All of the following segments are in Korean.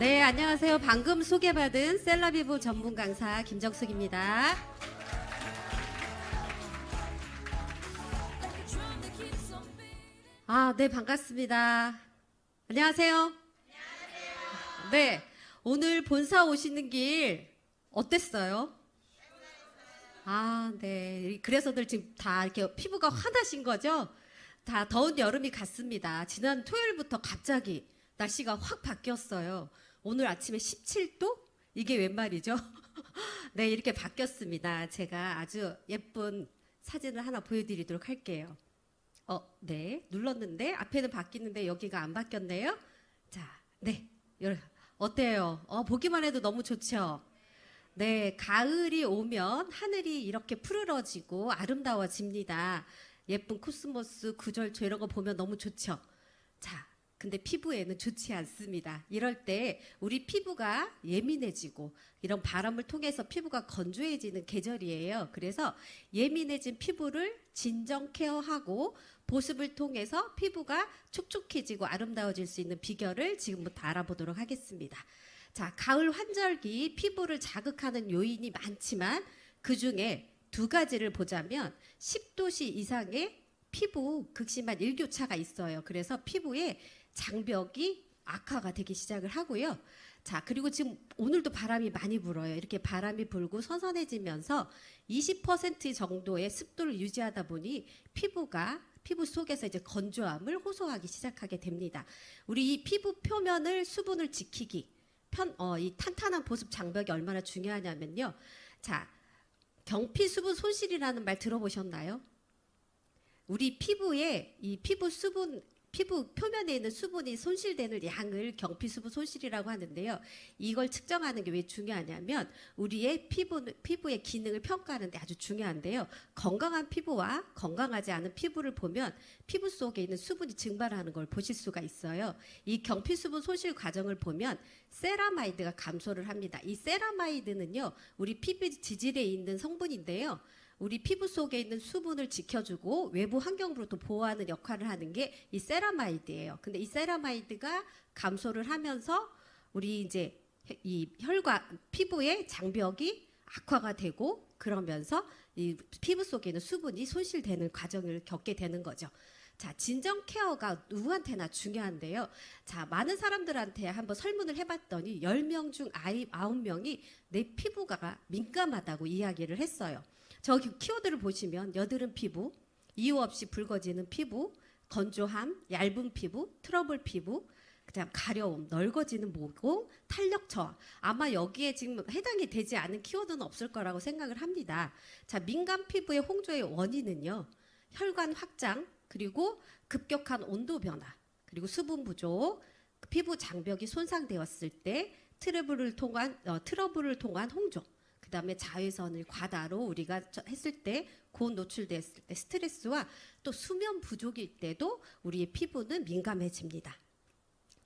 네, 안녕하세요. 방금 소개받은 셀라비보 전문 강사 김정숙입니다. 네, 반갑습니다. 안녕하세요. 네, 오늘 본사 오시는 길 어땠어요? 네. 그래서들 지금 다 이렇게 피부가 환하신 거죠? 다 더운 여름이 갔습니다. 지난 토요일부터 갑자기 날씨가 확 바뀌었어요. 오늘 아침에 17도? 이게 웬 말이죠? 네, 이렇게 바뀌었습니다. 제가 아주 예쁜 사진을 하나 보여드리도록 할게요. 네, 눌렀는데 앞에는 바뀌는데 여기가 안 바뀌었네요. 자, 네, 어때요? 보기만 해도 너무 좋죠? 네, 가을이 오면 하늘이 이렇게 푸르러지고 아름다워집니다. 예쁜 코스모스, 구절초 이런 거 보면 너무 좋죠? 자, 근데 피부에는 좋지 않습니다. 이럴 때 우리 피부가 예민해지고 이런 바람을 통해서 피부가 건조해지는 계절이에요. 그래서 예민해진 피부를 진정 케어하고 보습을 통해서 피부가 촉촉해지고 아름다워질 수 있는 비결을 지금부터 알아보도록 하겠습니다. 자, 가을 환절기 피부를 자극하는 요인이 많지만 그중에 두 가지를 보자면 10도씨 이상의 피부 극심한 일교차가 있어요. 그래서 피부에 장벽이 악화가 되기 시작을 하고요. 자, 그리고 지금 오늘도 바람이 많이 불어요. 이렇게 바람이 불고 선선해지면서 20% 정도의 습도를 유지하다 보니 피부 속에서 이제 건조함을 호소하기 시작하게 됩니다. 우리 이 피부 표면을 수분을 지키기, 이 탄탄한 보습 장벽이 얼마나 중요하냐면요. 자, 경피 수분 손실이라는 말 들어보셨나요? 우리 피부에 이 피부 표면에 있는 수분이 손실되는 양을 경피 수분 손실이라고 하는데요. 이걸 측정하는 게 왜 중요하냐면 우리의 피부의 기능을 평가하는 데 아주 중요한데요. 건강한 피부와 건강하지 않은 피부를 보면 피부 속에 있는 수분이 증발하는 걸 보실 수가 있어요. 이 경피 수분 손실 과정을 보면 세라마이드가 감소를 합니다. 이 세라마이드는요, 우리 피부 지질에 있는 성분인데요. 우리 피부 속에 있는 수분을 지켜주고 외부 환경으로부터 보호하는 역할을 하는 게 이 세라마이드예요. 근데 이 세라마이드가 감소를 하면서 우리 이제 이 피부의 장벽이 악화가 되고 그러면서 이 피부 속에 있는 수분이 손실되는 과정을 겪게 되는 거죠. 자, 진정 케어가 누구한테나 중요한데요. 자, 많은 사람들한테 한번 설문을 해봤더니 10명 중 9명이 내 피부가 민감하다고 이야기를 했어요. 저기 키워드를 보시면 여드름 피부, 이유 없이 붉어지는 피부, 건조함, 얇은 피부, 트러블 피부, 그다음 가려움, 넓어지는 모공, 탄력 저하. 아마 여기에 지금 해당이 되지 않은 키워드는 없을 거라고 생각을 합니다. 자, 민감 피부의 홍조의 원인은요. 혈관 확장, 그리고 급격한 온도 변화, 그리고 수분 부족, 피부 장벽이 손상되었을 때 트러블을 통한 홍조, 그 다음에 자외선을 과다로 우리가 했을 때 고온 노출됐을 때 스트레스와 또 수면 부족일 때도 우리의 피부는 민감해집니다.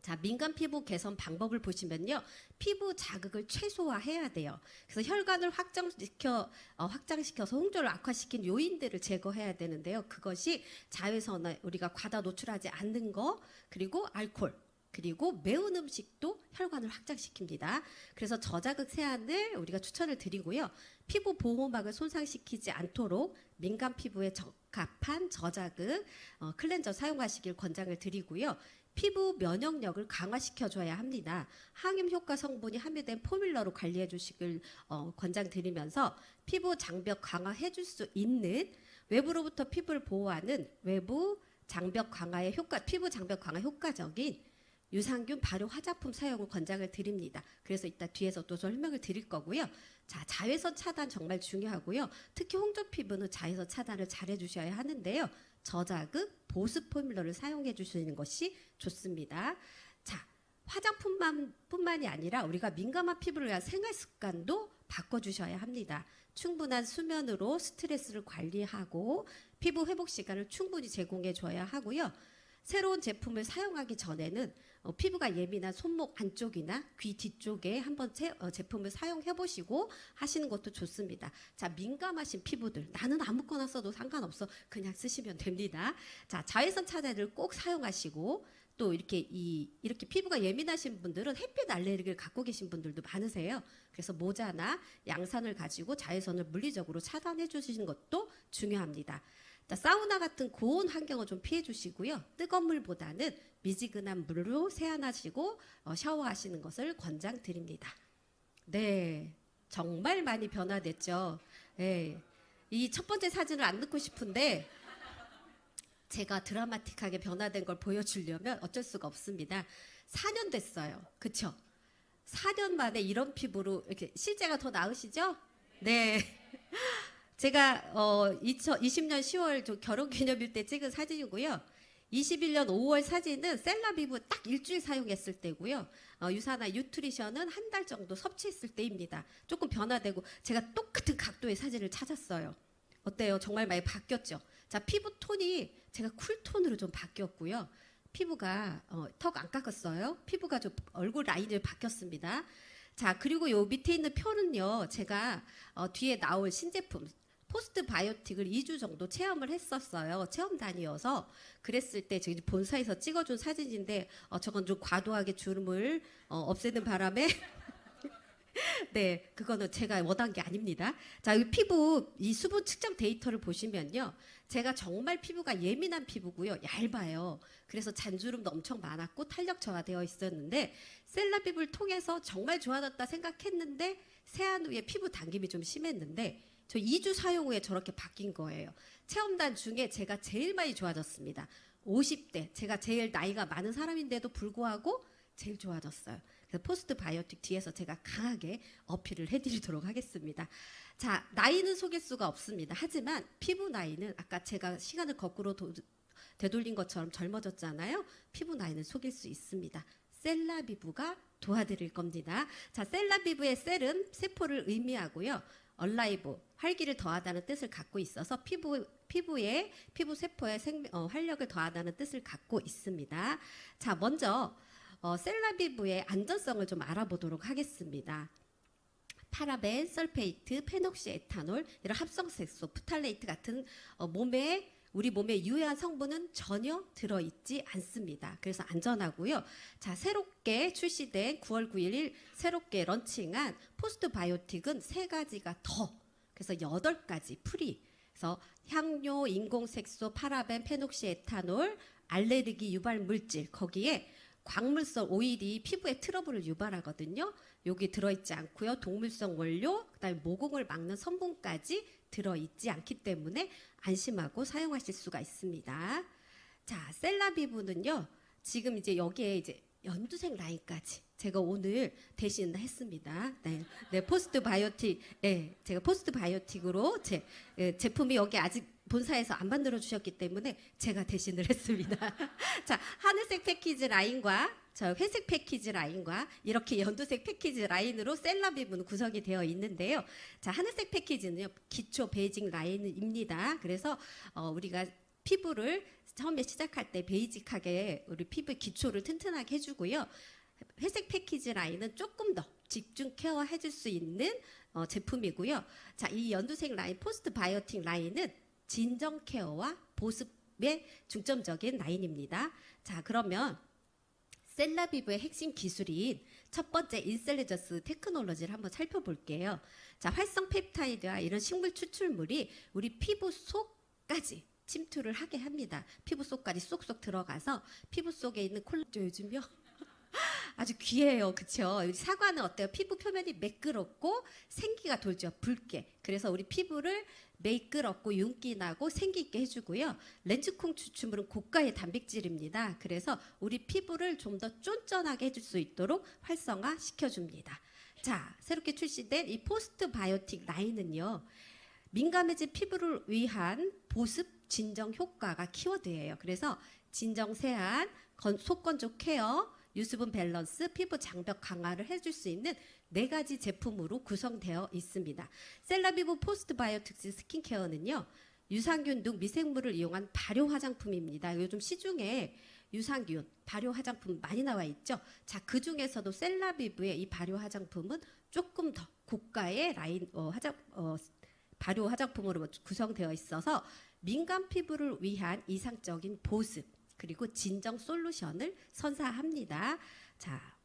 자, 민감 피부 개선 방법을 보시면요. 피부 자극을 최소화해야 돼요. 그래서 혈관을 확장시켜서 홍조를 악화시킨 요인들을 제거해야 되는데요. 그것이 자외선을 우리가 과다 노출하지 않는 거, 그리고 알코올, 그리고 매운 음식도 혈관을 확장시킵니다. 그래서 저자극 세안을 우리가 추천을 드리고요. 피부 보호막을 손상시키지 않도록 민감 피부에 적합한 저자극 클렌저 사용하시길 권장을 드리고요. 피부 면역력을 강화시켜줘야 합니다. 항염 효과 성분이 함유된 포뮬러로 관리해 주시길 권장드리면서 피부 장벽 강화해 줄 수 있는 외부로부터 피부를 보호하는 외부 장벽 강화의 피부 장벽 강화 효과적인 유산균 발효 화장품 사용을 권장을 드립니다. 그래서 이따 뒤에서 또 설명을 드릴 거고요. 자, 자외선 차단 정말 중요하고요. 특히 홍조 피부는 자외선 차단을 잘 해주셔야 하는데요. 저자극, 보습 포뮬러를 사용해 주시는 것이 좋습니다. 자, 화장품뿐만이 아니라 우리가 민감한 피부를 위한 생활 습관도 바꿔주셔야 합니다. 충분한 수면으로 스트레스를 관리하고 피부 회복 시간을 충분히 제공해 줘야 하고요. 새로운 제품을 사용하기 전에는 피부가 예민한 손목 안쪽이나 귀 뒤쪽에 한번 제품을 사용해 보시고 하시는 것도 좋습니다. 자, 민감하신 피부들, 나는 아무거나 써도 상관없어, 그냥 쓰시면 됩니다. 자, 자외선 차단을 꼭 사용하시고 또 이렇게 피부가 예민하신 분들은 햇빛 알레르기를 갖고 계신 분들도 많으세요. 그래서 모자나 양산을 가지고 자외선을 물리적으로 차단해 주시는 것도 중요합니다. 자, 사우나 같은 고온 환경을 좀 피해 주시고요. 뜨거운 물보다는 미지근한 물로 세안하시고 샤워하시는 것을 권장드립니다. 네, 정말 많이 변화됐죠. 네, 이 첫 번째 사진을 안 넣고 싶은데 제가 드라마틱하게 변화된 걸 보여주려면 어쩔 수가 없습니다. 4년 됐어요. 그쵸? 4년 만에 이런 피부로 이렇게 실제가 더 나으시죠? 네. 제가 2020년 10월 결혼기념일 때 찍은 사진이고요. 21년 5월 사진은 셀라비브 딱 일주일 사용했을 때고요. 유사나 유트리션은 한 달 정도 섭취했을 때입니다. 조금 변화되고 제가 똑같은 각도의 사진을 찾았어요. 어때요? 정말 많이 바뀌었죠? 자, 피부 톤이 제가 쿨톤으로 좀 바뀌었고요. 피부가 턱 안 깎았어요. 피부가 좀 얼굴 라인이 바뀌었습니다. 자, 그리고 요 밑에 있는 표는요. 제가 뒤에 나올 신제품 포스트 바이오틱을 2주 정도 체험을 했었어요. 체험단이어서 그랬을 때 저기 본사에서 찍어준 사진인데 저건 좀 과도하게 주름을 없애는 바람에 네, 그거는 제가 원한 게 아닙니다. 자, 이 피부 이 수분 측정 데이터를 보시면요. 제가 정말 피부가 예민한 피부고요. 얇아요. 그래서 잔주름도 엄청 많았고 탄력 저하되어 있었는데 셀라비브를 통해서 정말 좋아졌다 생각했는데 세안 후에 피부 당김이 좀 심했는데 저 2주 사용 후에 저렇게 바뀐 거예요. 체험단 중에 제가 제일 많이 좋아졌습니다. 50대, 제가 제일 나이가 많은 사람인데도 불구하고 제일 좋아졌어요. 그래서 포스트 바이오틱 뒤에서 제가 강하게 어필을 해드리도록 하겠습니다. 자, 나이는 속일 수가 없습니다. 하지만 피부 나이는 아까 제가 시간을 거꾸로 되돌린 것처럼 젊어졌잖아요. 피부 나이는 속일 수 있습니다. 셀라비브가 도와드릴 겁니다. 자, 셀라비브의 셀은 세포를 의미하고요. 얼라이브, 활기를 더하다는 뜻을 갖고 있어서 피부 세포에 활력을 더하다는 뜻을 갖고 있습니다. 자, 먼저 셀라비브의 안전성을 좀 알아보도록 하겠습니다. 파라벤, 설페이트, 페녹시에탄올 이런 합성색소, 프탈레이트 같은 우리 몸에 유해한 성분은 전혀 들어있지 않습니다. 그래서 안전하고요. 자, 새롭게 출시된 9월 9일 새롭게 런칭한 포스트 바이오틱은 3가지가 더, 그래서 8가지 프리. 그래서 향료, 인공색소, 파라벤, 페녹시에탄올, 알레르기 유발 물질, 거기에 광물성 오일이 피부에 트러블을 유발하거든요. 여기 들어있지 않고요. 동물성 원료, 그다음에 모공을 막는 성분까지 들어있지 않기 때문에 안심하고 사용하실 수가 있습니다. 자, 셀라비브는요. 지금 이제 여기에 이제 연두색 라인까지 제가 오늘 대신 했습니다. 네, 포스트 바이오틱, 네, 제가 포스트 바이오틱으로 제품이 여기 아직 본사에서 안 만들어 주셨기 때문에 제가 대신을 했습니다. 자, 하늘색 패키지 라인과 저 회색 패키지 라인과 이렇게 연두색 패키지 라인으로 셀라비브는 구성이 되어 있는데요. 자, 하늘색 패키지는요, 기초 베이징 라인입니다. 그래서 우리가 피부를 처음에 시작할 때 베이직하게 우리 피부의 기초를 튼튼하게 해주고요. 회색 패키지 라인은 조금 더 집중 케어 해줄 수 있는 제품이고요. 자, 이 연두색 라인 포스트 바이오틱 라인은 진정 케어와 보습에 중점적인 라인입니다. 자, 그러면 셀라비브의 핵심 기술인 첫 번째 인셀레저스 테크놀로지를 한번 살펴볼게요. 자, 활성 펩타이드와 이런 식물 추출물이 우리 피부 속까지 침투를 하게 합니다. 피부 속까지 쏙쏙 들어가서 피부 속에 있는 요즘요 아주 귀해요. 그쵸? 사과는 어때요? 피부 표면이 매끄럽고 생기가 돌죠. 붉게. 그래서 우리 피부를 매끄럽고 윤기 나고 생기 있게 해주고요. 렌즈콩 추출물은 고가의 단백질입니다. 그래서 우리 피부를 좀 더 쫀쫀하게 해줄 수 있도록 활성화 시켜줍니다. 자, 새롭게 출시된 이 포스트 바이오틱 라인은요. 민감해진 피부를 위한 보습 진정 효과가 키워드예요. 그래서 진정 세안, 속건조 케어, 유수분 밸런스, 피부 장벽 강화를 해줄 수 있는 4가지 제품으로 구성되어 있습니다. 셀라비브 포스트 바이오틱스 스킨케어는요. 유산균 등 미생물을 이용한 발효 화장품입니다. 요즘 시중에 유산균, 발효 화장품 많이 나와 있죠. 자, 그 중에서도 셀라비브의 이 발효 화장품은 조금 더 고가의 라인 발효 화장품으로 구성되어 있어서 민감 피부를 위한 이상적인 보습, 그리고 진정 솔루션을 선사합니다. 자,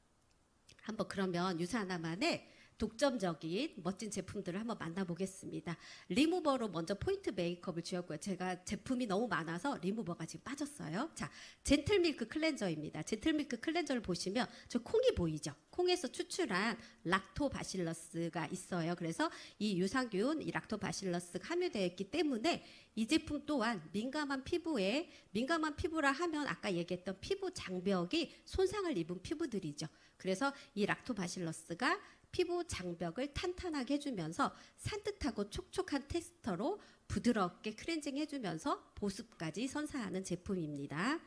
한번 그러면 유사나만의 독점적인 멋진 제품들을 한번 만나보겠습니다. 리무버로 먼저 포인트 메이크업을 주었고요. 제가 제품이 너무 많아서 리무버가 지금 빠졌어요. 자, 젠틀밀크 클렌저입니다. 젠틀밀크 클렌저를 보시면 저 콩이 보이죠? 콩에서 추출한 락토바실러스가 있어요. 그래서 이 유산균, 이 락토바실러스가 함유되어 있기 때문에 이 제품 또한 민감한 피부라 하면 아까 얘기했던 피부 장벽이 손상을 입은 피부들이죠. 그래서 이 락토바실러스가 피부 장벽을 탄탄하게 해주면서 산뜻하고 촉촉한 텍스처로 부드럽게 클렌징 해주면서 보습까지 선사하는 제품입니다.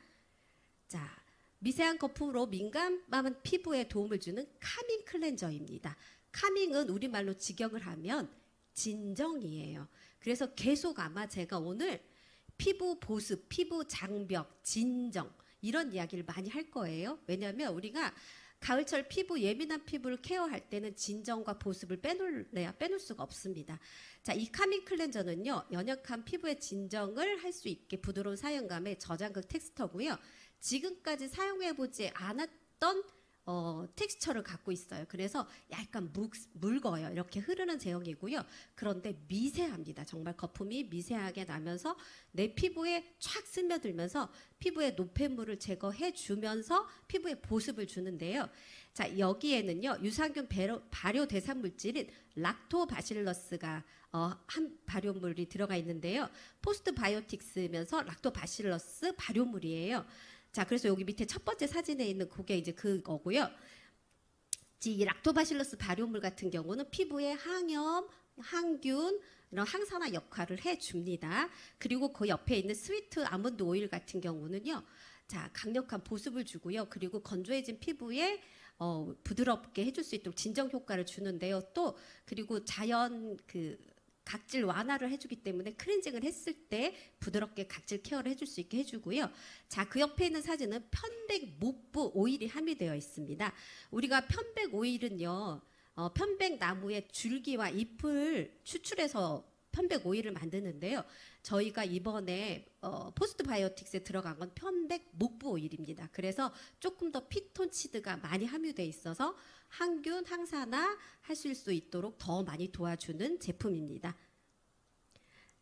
자, 미세한 거품으로 민감한 피부에 도움을 주는 카밍 클렌저입니다. 카밍은 우리말로 직역을 하면 진정이에요. 그래서 계속 아마 제가 오늘 피부 보습, 피부 장벽, 진정 이런 이야기를 많이 할 거예요. 왜냐하면 우리가 가을철 피부, 예민한 피부를 케어할 때는 진정과 보습을 빼놓을 수가 없습니다. 자, 이 카밍 클렌저는요, 연약한 피부의 진정을 할 수 있게 부드러운 사용감의 저장극 텍스처고요. 지금까지 사용해보지 않았던 텍스처를 갖고 있어요. 그래서 약간 묽어요. 이렇게 흐르는 제형이고요. 그런데 미세합니다. 정말 거품이 미세하게 나면서 내 피부에 촥 스며들면서 피부의 노폐물을 제거해 주면서 피부에 보습을 주는데요. 자, 여기에는요, 유산균 발효 대상 물질인 락토바실러스가 한 발효물이 들어가 있는데요. 포스트바이오틱스면서 락토바실러스 발효물이에요. 자, 그래서 여기 밑에 첫 번째 사진에 있는 그게 이제 그거고요. 이 락토바실러스 발효물 같은 경우는 피부에 항염, 항균, 이런 항산화 역할을 해줍니다. 그리고 그 옆에 있는 스위트 아몬드 오일 같은 경우는요. 자, 강력한 보습을 주고요. 그리고 건조해진 피부에 부드럽게 해줄 수 있도록 진정 효과를 주는데요. 또 그리고 자연 각질 완화를 해주기 때문에 클렌징을 했을 때 부드럽게 각질 케어를 해줄 수 있게 해주고요. 자, 그 옆에 있는 사진은 편백 목부 오일이 함유되어 있습니다. 우리가 편백 오일은요, 편백 나무의 줄기와 잎을 추출해서 편백 오일을 만드는데요. 저희가 이번에 포스트바이오틱스에 들어간 건 편백 목부 오일입니다. 그래서 조금 더 피톤치드가 많이 함유되어 있어서 항균, 항산화 하실 수 있도록 더 많이 도와주는 제품입니다.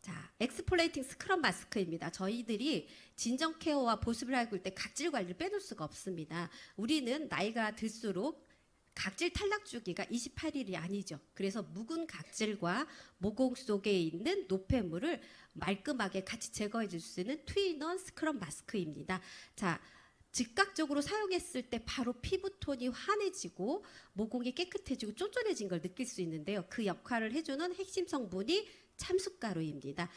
자, 엑스폴레이팅 스크럽 마스크입니다. 저희들이 진정 케어와 보습을 하고 있을 때 각질 관리를 빼놓을 수가 없습니다. 우리는 나이가 들수록 각질 탈락 주기가 28일이 아니죠. 그래서 묵은 각질과 모공 속에 있는 노폐물을 말끔하게 같이 제거해 줄 수 있는 투인원 스크럽 마스크입니다. 자, 즉각적으로 사용했을 때 바로 피부톤이 환해지고 모공이 깨끗해지고 쫀쫀해진 걸 느낄 수 있는데요. 그 역할을 해주는 핵심 성분이 참숯가루입니다.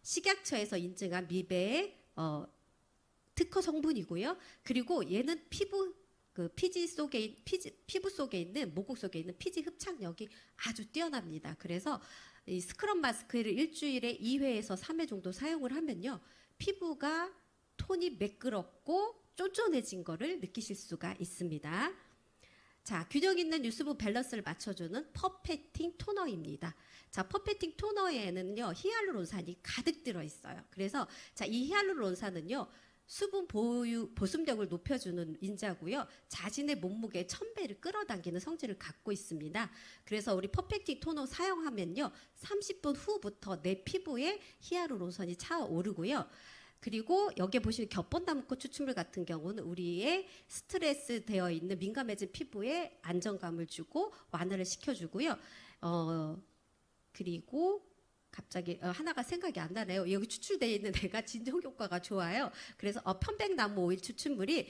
식약처에서 인증한 미배의 특허 성분이고요. 그리고 얘는 피부 속에 있는 모공 속에 있는 피지 흡착력이 아주 뛰어납니다. 그래서 이 스크럽 마스크를 일주일에 2회에서 3회 정도 사용을 하면요, 피부가 톤이 매끄럽고 쫀쫀해진 거를 느끼실 수가 있습니다. 자, 균형 있는 유수분 밸런스를 맞춰주는 퍼페팅 토너입니다. 자, 퍼페팅 토너에는요, 히알루론산이 가득 들어있어요. 그래서 자, 이 히알루론산은요, 수분 보습력을 높여주는 인자고요. 자신의 몸무게 1000배를 끌어당기는 성질을 갖고 있습니다. 그래서 우리 퍼펙팅 토너 사용하면요, 30분 후부터 내 피부에 히알루론산이 차오르고요. 그리고 여기에 보시는 겹번나무꽃 추출물 같은 경우는 우리의 스트레스 되어 있는 민감해진 피부에 안정감을 주고 완화를 시켜주고요. 그리고 갑자기 하나가 생각이 안 나네요. 여기 추출되어 있는 애가 진정 효과가 좋아요. 그래서 편백나무 오일 추출물이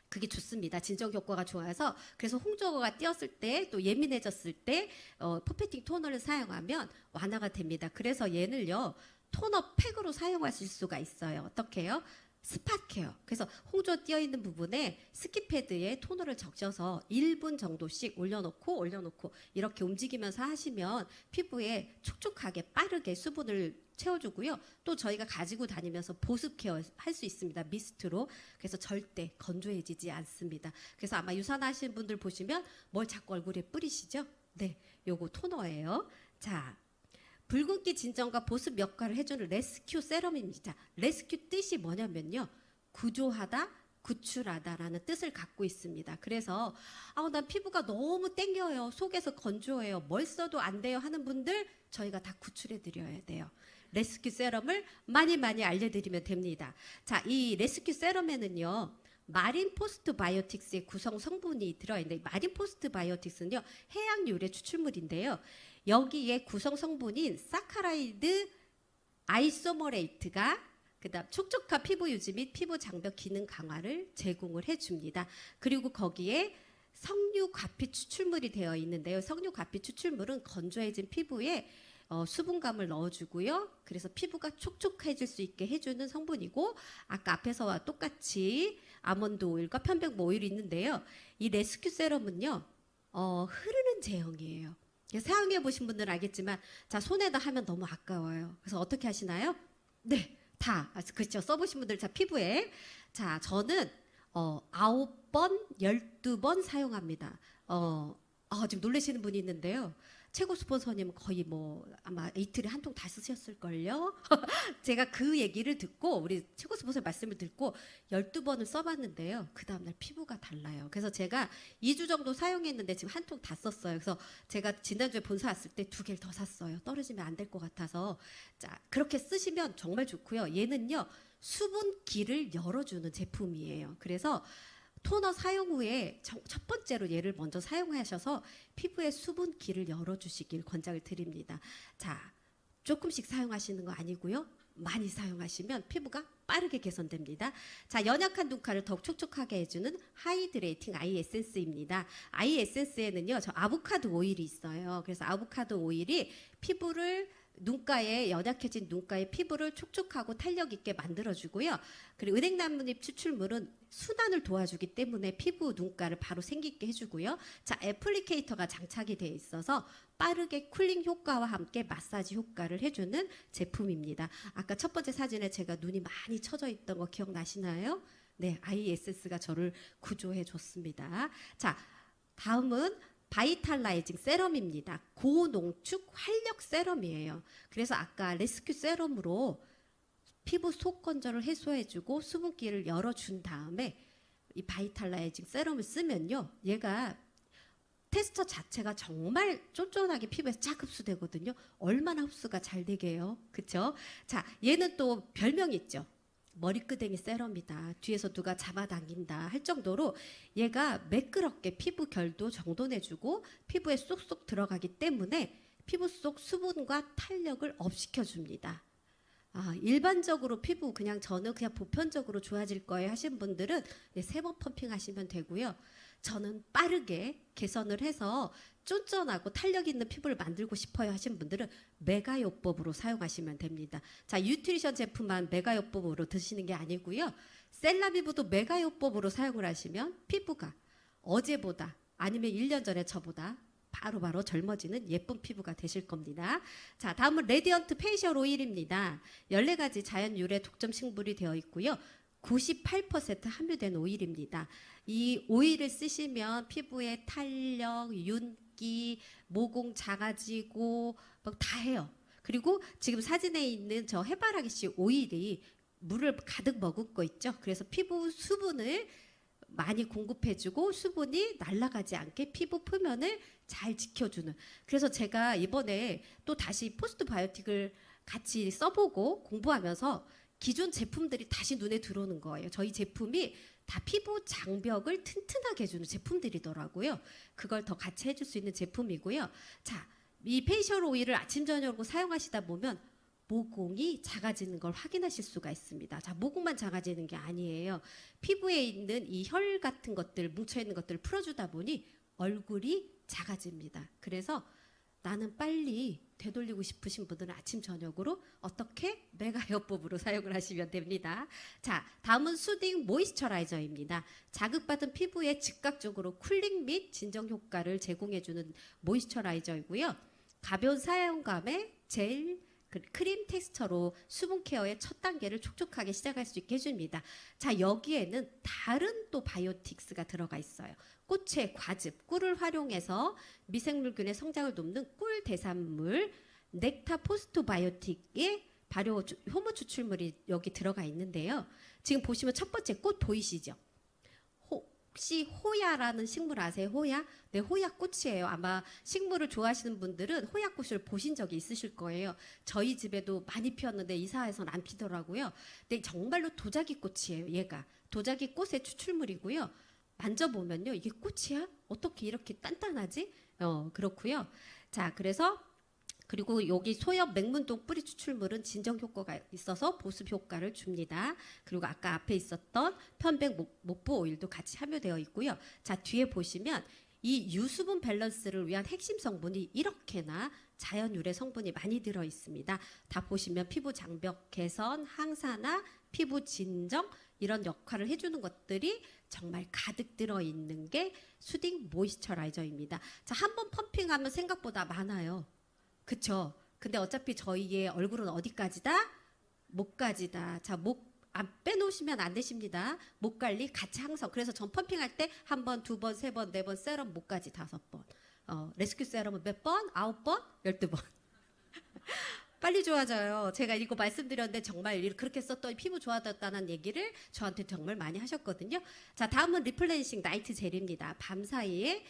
그게 좋습니다. 진정 효과가 좋아서. 그래서 홍조가 띄었을 때 또 예민해졌을 때 퍼펙팅 토너를 사용하면 완화가 됩니다. 그래서 얘는요, 토너 팩으로 사용하실 수가 있어요. 어떻게 해요? 스팟 케어. 그래서 홍조 띄어 있는 부분에 스키패드에 토너를 적셔서 1분 정도씩 올려놓고 이렇게 움직이면서 하시면 피부에 촉촉하게 빠르게 수분을 채워주고요. 또 저희가 가지고 다니면서 보습 케어 할 수 있습니다. 미스트로. 그래서 절대 건조해지지 않습니다. 그래서 아마 유산하시는 분들 보시면 뭘 자꾸 얼굴에 뿌리시죠? 네, 요거 토너예요. 자, 붉은기 진정과 보습 역할을 해주는 레스큐 세럼입니다. 레스큐 뜻이 뭐냐면요. 구조하다, 구출하다라는 뜻을 갖고 있습니다. 그래서 난 피부가 너무 땡겨요. 속에서 건조해요. 뭘 써도 안 돼요 하는 분들 저희가 다 구출해 드려야 돼요. 레스큐 세럼을 많이 알려드리면 됩니다. 자, 이 레스큐 세럼에는요. 마린 포스트 바이오틱스의 구성 성분이 들어있는데 마린 포스트 바이오틱스는요. 해양 유래 추출물인데요. 여기에 구성 성분인 사카라이드 아이소머레이트가 그다음 촉촉한 피부 유지 및 피부 장벽 기능 강화를 제공을 해줍니다. 그리고 거기에 석류과피 추출물이 되어 있는데요. 석류과피 추출물은 건조해진 피부에 수분감을 넣어주고요. 그래서 피부가 촉촉해질 수 있게 해주는 성분이고 아까 앞에서와 똑같이 아몬드 오일과 편백모 오일이 있는데요. 이 레스큐 세럼은요. 흐르는 제형이에요. 사용해 보신 분들은 알겠지만 자 손에다 하면 너무 아까워요. 그래서 어떻게 하시나요? 네. 다 그렇죠. 써보신 분들 자 피부에 자 저는 9번 12번 사용합니다. 지금 놀라시는 분이 있는데요. 최고 스폰서님 거의 뭐 아마 이틀에 한 통 다 쓰셨을걸요. 제가 그 얘기를 듣고 우리 최고 스폰서 말씀을 듣고 12번을 써봤는데요. 그 다음날 피부가 달라요. 그래서 제가 2주 정도 사용했는데 지금 한 통 다 썼어요. 그래서 제가 지난주에 본사 왔을 때 2개를 더 샀어요. 떨어지면 안 될 것 같아서. 자 그렇게 쓰시면 정말 좋고요. 얘는요. 수분기를 열어주는 제품이에요. 그래서 토너 사용 후에 첫 번째로 얘를 먼저 사용하셔서 피부의 수분기를 열어주시길 권장을 드립니다. 자, 조금씩 사용하시는 거 아니고요. 많이 사용하시면 피부가 빠르게 개선됩니다. 자, 연약한 눈가를 더욱 촉촉하게 해주는 하이드레이팅 아이 에센스입니다. 아이 에센스에는요, 저 아보카도 오일이 있어요. 그래서 아보카도 오일이 피부를 눈가에 연약해진 눈가의 피부를 촉촉하고 탄력 있게 만들어주고요. 그리고 은행나뭇잎 추출물은 순환을 도와주기 때문에 피부 눈가를 바로 생기게 해주고요. 자, 애플리케이터가 장착이 되어 있어서 빠르게 쿨링 효과와 함께 마사지 효과를 해주는 제품입니다. 아까 첫 번째 사진에 제가 눈이 많이 처져 있던 거 기억나시나요? 네, ISS가 저를 구조해 줬습니다. 자, 다음은 바이탈라이징 세럼입니다. 고농축 활력 세럼이에요. 그래서 아까 레스큐 세럼으로 피부 속 건조를 해소해주고 수분기를 열어준 다음에 이 바이탈라이징 세럼을 쓰면요. 얘가 테스터 자체가 정말 쫀쫀하게 피부에서 쫙 흡수되거든요. 얼마나 흡수가 잘 되게요. 그쵸? 자, 얘는 또 별명이 있죠. 머리끄댕이 세럼이다. 뒤에서 누가 잡아당긴다 할 정도로 얘가 매끄럽게 피부 결도 정돈해주고 피부에 쏙쏙 들어가기 때문에 피부 속 수분과 탄력을 업시켜줍니다. 일반적으로 피부 저는 그냥 보편적으로 좋아질 거예요 하신 분들은 3번 펌핑 하시면 되고요. 저는 빠르게 개선을 해서 쫀쫀하고 탄력 있는 피부를 만들고 싶어요 하신 분들은 메가요법으로 사용하시면 됩니다. 자, 뉴트리션 제품만 메가요법으로 드시는 게 아니고요. 셀라비브도 메가요법으로 사용을 하시면 피부가 어제보다 아니면 1년 전에 저보다 바로바로 젊어지는 예쁜 피부가 되실 겁니다. 자, 다음은 레디언트 페이셜 오일입니다. 14가지 자연 유래 독점 식물이 되어 있고요. 98% 함유된 오일입니다. 이 오일을 쓰시면 피부에 탄력, 윤기, 모공 작아지고 막 다 해요. 그리고 지금 사진에 있는 저 해바라기 씨 오일이 물을 가득 머금고 있죠. 그래서 피부 수분을 많이 공급해주고 수분이 날아가지 않게 피부 표면을 잘 지켜주는. 그래서 제가 이번에 또 다시 포스트 바이오틱을 같이 써보고 공부하면서 기존 제품들이 다시 눈에 들어오는 거예요. 저희 제품이 다 피부 장벽을 튼튼하게 해주는 제품들이더라고요. 그걸 더 같이 해줄 수 있는 제품이고요. 자, 이 페이셜 오일을 아침 저녁으로 사용하시다 보면 모공이 작아지는 걸 확인하실 수가 있습니다. 자, 모공만 작아지는 게 아니에요. 피부에 있는 이 혈 같은 것들, 뭉쳐있는 것들을 풀어주다 보니 얼굴이 작아집니다. 그래서 나는 빨리 되돌리고 싶으신 분들은 아침 저녁으로 어떻게 메가요법으로 사용을 하시면 됩니다. 자, 다음은 수딩 모이스처라이저입니다. 자극받은 피부에 즉각적으로 쿨링 및 진정 효과를 제공해주는 모이스처라이저이고요. 가벼운 사용감에 젤, 크림 텍스처로 수분 케어의 첫 단계를 촉촉하게 시작할 수 있게 해줍니다. 자, 여기에는 다른 또 바이오틱스가 들어가 있어요. 꽃의 과즙, 꿀을 활용해서 미생물균의 성장을 돕는 꿀 대산물, 넥타 포스트바이오틱의 발효 효모 추출물이 여기 들어가 있는데요. 지금 보시면 첫 번째 꽃 보이시죠? 혹시 호야라는 식물 아세요? 호야? 네, 호야꽃이에요. 아마 식물을 좋아하시는 분들은 호야꽃을 보신 적이 있으실 거예요. 저희 집에도 많이 피었는데 이사해서는 안 피더라고요. 근데 정말로 도자기꽃이에요. 얘가 도자기 꽃의 추출물이고요. 만져보면요, 이게 꽃이야? 어떻게 이렇게 단단하지? 그렇고요. 자, 그리고 여기 소엽 맹문동 뿌리 추출물은 진정 효과가 있어서 보습 효과를 줍니다. 그리고 아까 앞에 있었던 편백 목보 오일도 같이 함유되어 있고요. 자, 뒤에 보시면 이 유수분 밸런스를 위한 핵심 성분이 이렇게나 자연 유래 성분이 많이 들어 있습니다. 다 보시면 피부 장벽 개선, 항산화, 피부 진정 이런 역할을 해주는 것들이 정말 가득 들어 있는 게 수딩 모이스처라이저입니다. 자, 한번 펌핑하면 생각보다 많아요. 그쵸? 근데 어차피 저희의 얼굴은 어디까지다? 목까지다. 자, 목 안 빼놓으시면 안 되십니다. 목 관리 같이 항상. 그래서 전 펌핑할 때 한 번, 두 번, 세 번, 네 번, 세럼 목까지 5번. 레스큐 세럼은 몇 번? 9번? 12번. 빨리 좋아져요. 제가 이거 말씀드렸는데 정말 그렇게 썼더니 피부 좋아졌다는 얘기를 저한테 정말 많이 하셨거든요. 자, 다음은 리플레니싱 나이트 젤입니다. 밤 사이에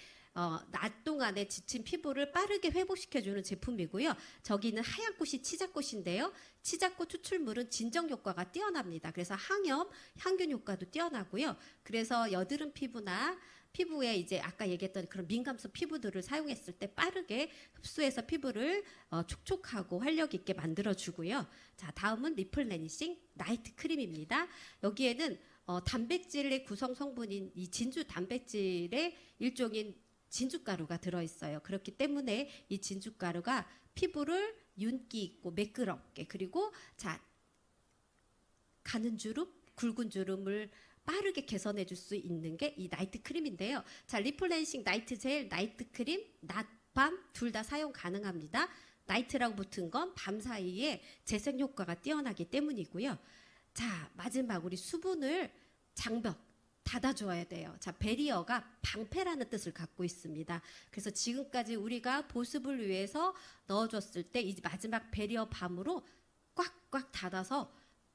낮 동안에 지친 피부를 빠르게 회복시켜주는 제품이고요. 저기는 하얀 꽃이 치자꽃인데요. 치자꽃 추출물은 진정 효과가 뛰어납니다. 그래서 항염, 항균 효과도 뛰어나고요. 그래서 여드름 피부나 피부에 이제 아까 얘기했던 그런 민감성 피부들을 사용했을 때 빠르게 흡수해서 피부를 촉촉하고 활력 있게 만들어주고요. 자, 다음은 리플레니싱 나이트 크림입니다. 여기에는 단백질의 구성 성분인 이 진주 단백질의 일종인 진주가루가 들어있어요. 그렇기 때문에 이 진주가루가 피부를 윤기 있고 매끄럽게 그리고 자 가는 주름, 굵은 주름을 빠르게 개선해 줄 수 있는 게 이 나이트 크림인데요. 자, 리플레니싱 나이트 젤, 나이트 크림, 낮, 밤 둘 다 사용 가능합니다. 나이트라고 붙은 건 밤 사이에 재생 효과가 뛰어나기 때문이고요. 자, 마지막 우리 수분을 장벽 닫아줘야 돼요. 자, 베리어가 방패라는 뜻을 갖고 있습니다. 그래서 지금까지 우리가 보습을 위해서 넣어줬을 때 이 마지막 베리어 밤으로 꽉꽉 닫아서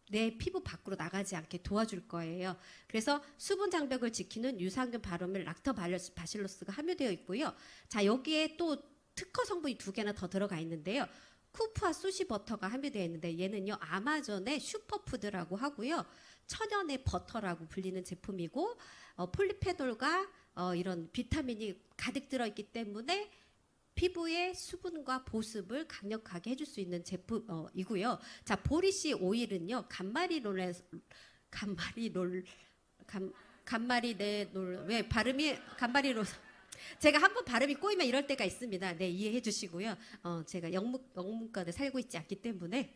내 피부 밖으로 나가지 않게 도와줄 거예요. 그래서 수분 장벽을 지키는 유산균 발효물 락토바실러스가 함유되어 있고요. 자, 여기에 또 특허 성분이 2개나 더 들어가 있는데요. 쿠프와 수시 버터가 함유되어 있는데 얘는요 아마존의 슈퍼푸드라고 하고요. 천연의 버터라고 불리는 제품이고 폴리페놀과 이런 비타민이 가득 들어있기 때문에 피부의 수분과 보습을 강력하게 해줄 수 있는 제품이고요. 자, 보리씨 오일은요 왜 발음이 간마리롤 제가 한번 발음이 꼬이면 이럴 때가 있습니다. 네, 이해해 주시고요. 제가 영문권에 살고 있지 않기 때문에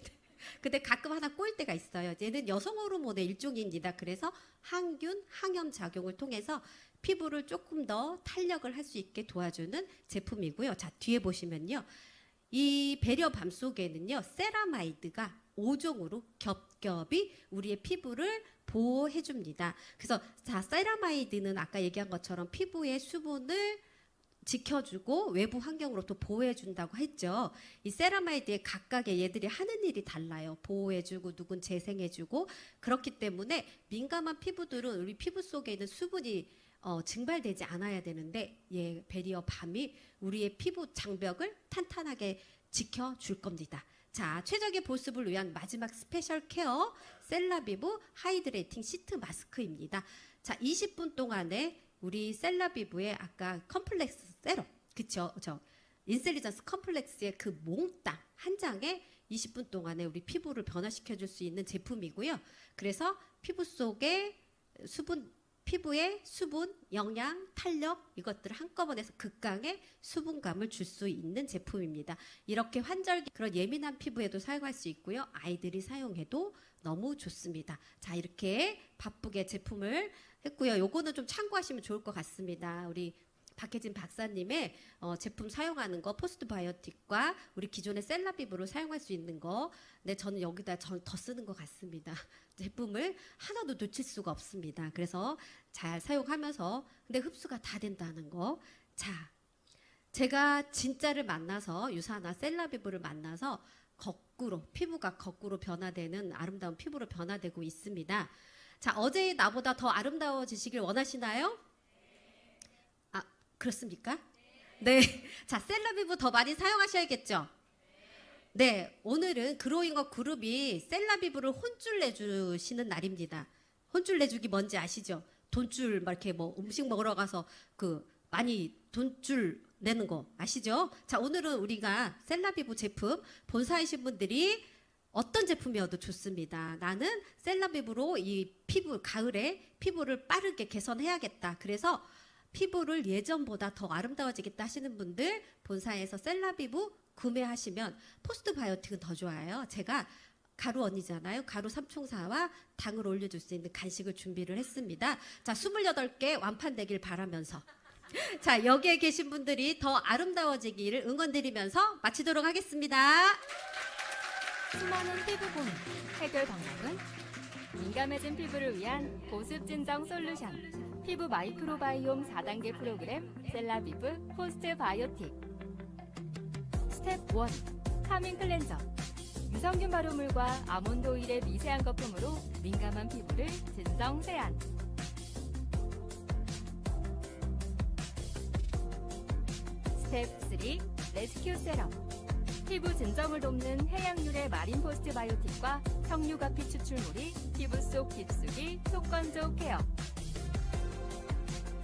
근데 가끔 하나 꼬일 때가 있어요. 얘는 여성 호르몬의 일종입니다. 그래서 항균, 항염 작용을 통해서 피부를 조금 더 탄력을 할 수 있게 도와주는 제품이고요. 자, 뒤에 보시면요. 이 배려 밤 속에는요. 세라마이드가 5종으로 겹겹이 우리의 피부를 보호해 줍니다. 그래서 자, 세라마이드는 아까 얘기한 것처럼 피부의 수분을 지켜주고 외부 환경으로부터 보호해준다고 했죠. 이 세라마이드의 각각의 얘들이 하는 일이 달라요. 보호해주고 누군 재생해주고 그렇기 때문에 민감한 피부들은 우리 피부 속에 있는 수분이 증발되지 않아야 되는데 베리어 밤이 우리의 피부 장벽을 탄탄하게 지켜줄 겁니다. 자, 최적의 보습을 위한 마지막 스페셜 케어 셀라비브 하이드레이팅 시트 마스크입니다. 자, 20분 동안에 우리 셀라비브의 아까 컴플렉스 세럼, 그쵸? 인셀리전스 컴플렉스의 그 몽땅 한 장에 20분 동안에 우리 피부를 변화시켜줄 수 있는 제품이고요. 그래서 피부 속에 피부에 수분, 영양, 탄력 이것들을 한꺼번에 극강의 수분감을 줄 수 있는 제품입니다. 이렇게 환절기 그런 예민한 피부에도 사용할 수 있고요. 아이들이 사용해도 너무 좋습니다. 자, 이렇게 바쁘게 제품을 했고요. 요거는 좀 참고하시면 좋을 것 같습니다. 우리 박혜진 박사님의 제품 사용하는 거 포스트바이오틱과 우리 기존의 셀라비브로 사용할 수 있는 거 네, 저는 여기다 더 쓰는 것 같습니다. 제품을 하나도 놓칠 수가 없습니다. 그래서 잘 사용하면서 근데 흡수가 다 된다는 거. 자, 제가 진짜를 만나서 유사나 셀라비브를 만나서 피부가 거꾸로 변화되는 아름다운 피부로 변화되고 있습니다. 자, 어제의 나보다 더 아름다워지시길 원하시나요? 아, 그렇습니까? 네. 자, 셀라비브 더 많이 사용하셔야겠죠? 네, 오늘은 그로잉업 그룹이 셀라비브를 혼쭐 내주시는 날입니다. 혼쭐 내주기 뭔지 아시죠? 돈줄 막 이렇게 뭐 음식 먹으러 가서 많이 돈줄 내는 거 아시죠? 자, 오늘은 우리가 셀라비브 제품 본사이신 분들이 어떤 제품이어도 좋습니다. 나는 셀라비브로 이 가을에 피부를 빠르게 개선해야겠다. 그래서 피부를 예전보다 더 아름다워지겠다 하시는 분들 본사에서 셀라비브 구매하시면 포스트바이오틱은 더 좋아요. 제가 가루 언니잖아요. 가루 삼총사와 당을 올려줄 수 있는 간식을 준비를 했습니다. 자, 28개 완판되길 바라면서 자, 여기에 계신 분들이 더 아름다워지기를 응원드리면서 마치도록 하겠습니다. 수많은 피부 고민 해결 방법은 민감해진 피부를 위한 보습 진정 솔루션 피부 마이크로바이옴 4단계 프로그램 셀라비브 포스트 바이오틱. 스텝 1 카밍 클렌저 유산균 발효물과 아몬드 오일의 미세한 거품으로 민감한 피부를 진정 세안. 스텝 3 레스큐 세럼 피부 진정을 돕는 해양유래 마린 포스트 바이오틱과 석류가피 추출물이 피부 속 깊숙이 속건조 케어.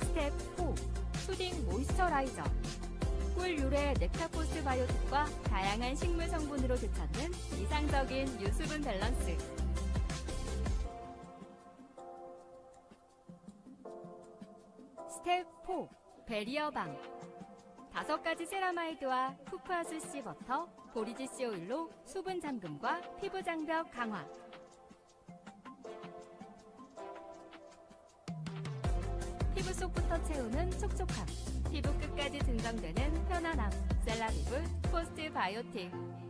스텝 4 수딩 모이스처라이저 꿀 유래 넥타 포스트 바이오틱과 다양한 식물 성분으로 되찾는 이상적인 유수분 밸런스. 스텝 4 베리어 방 5가지 세라마이드와 푸푸아수 씨 버터, 보리지 씨 오일로 수분 잠금과 피부 장벽 강화. 피부 속부터 채우는 촉촉함, 피부 끝까지 진정되는 편안함. 셀라비브 포스트 바이오틱.